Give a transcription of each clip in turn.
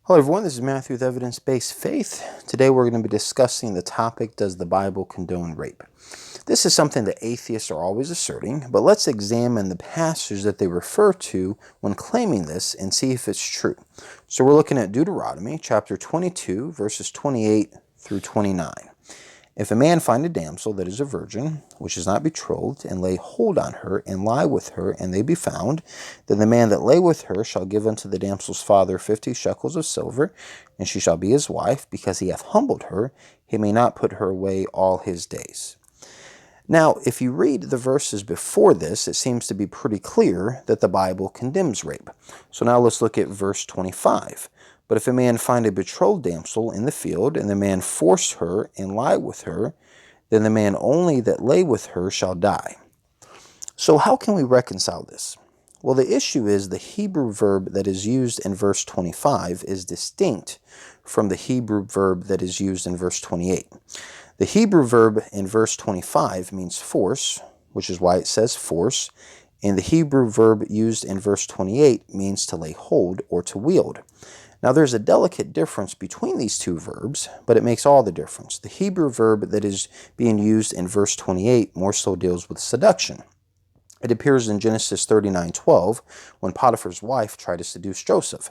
Hello everyone, this is Matthew with Evidence-Based Faith. Today we're going to be discussing the topic, does the Bible condone rape? This is something that atheists are always asserting, but let's examine the passage that they refer to when claiming this and see if it's true. So we're looking at Deuteronomy chapter 22, verses 28 through 29. If a man find a damsel that is a virgin, which is not betrothed, and lay hold on her, and lie with her, and they be found, then the man that lay with her shall give unto the damsel's father 50 shekels of silver, and she shall be his wife, because he hath humbled her, he may not put her away all his days. Now, if you read the verses before this, it seems to be pretty clear that the Bible condemns rape. So now let's look at verse 25. But if a man find a betrothed damsel in the field, and the man force her and lie with her, then the man only that lay with her shall die. So how can we reconcile this? Well, the issue is the Hebrew verb that is used in verse 25 is distinct from the Hebrew verb that is used in verse 28. The Hebrew verb in verse 25 means force, which is why it says force, and the Hebrew verb used in verse 28 means to lay hold or to wield. Now, there's a delicate difference between these two verbs, but it makes all the difference. The Hebrew verb that is being used in verse 28 more so deals with seduction. It appears in Genesis 39:12 when Potiphar's wife tried to seduce Joseph.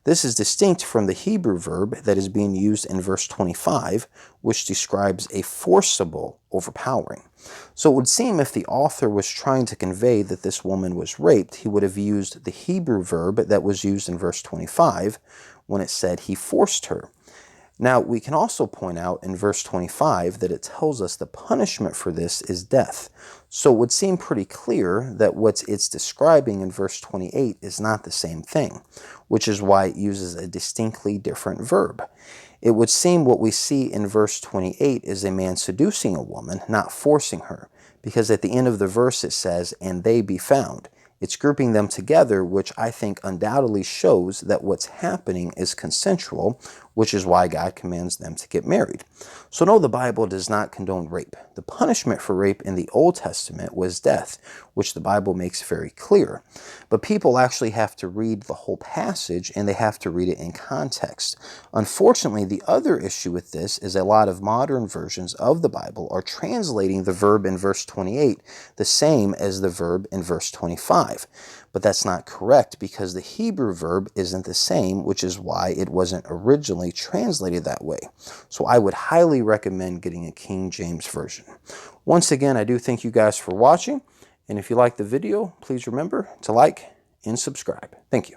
This is distinct from the Hebrew verb that is being used in verse 25, which describes a forcible overpowering. So it would seem if the author was trying to convey that this woman was raped, he would have used the Hebrew verb that was used in verse 25 when it said he forced her. Now, we can also point out in verse 25 that it tells us the punishment for this is death. So it would seem pretty clear that what it's describing in verse 28 is not the same thing, which is why it uses a distinctly different verb. It would seem what we see in verse 28 is a man seducing a woman, not forcing her, because at the end of the verse it says, and they be found. It's grouping them together, which I think undoubtedly shows that what's happening is consensual, which is why God commands them to get married. So no, the Bible does not condone rape. The punishment for rape in the Old Testament was death, which the Bible makes very clear. But people actually have to read the whole passage, and they have to read it in context. Unfortunately, the other issue with this is a lot of modern versions of the Bible are translating the verb in verse 28 the same as the verb in verse 25. But that's not correct because the Hebrew verb isn't the same, which is why it wasn't originally translated that way. So I would highly recommend getting a King James version. Once again, I do thank you guys for watching. And if you like the video, please remember to like and subscribe. Thank you.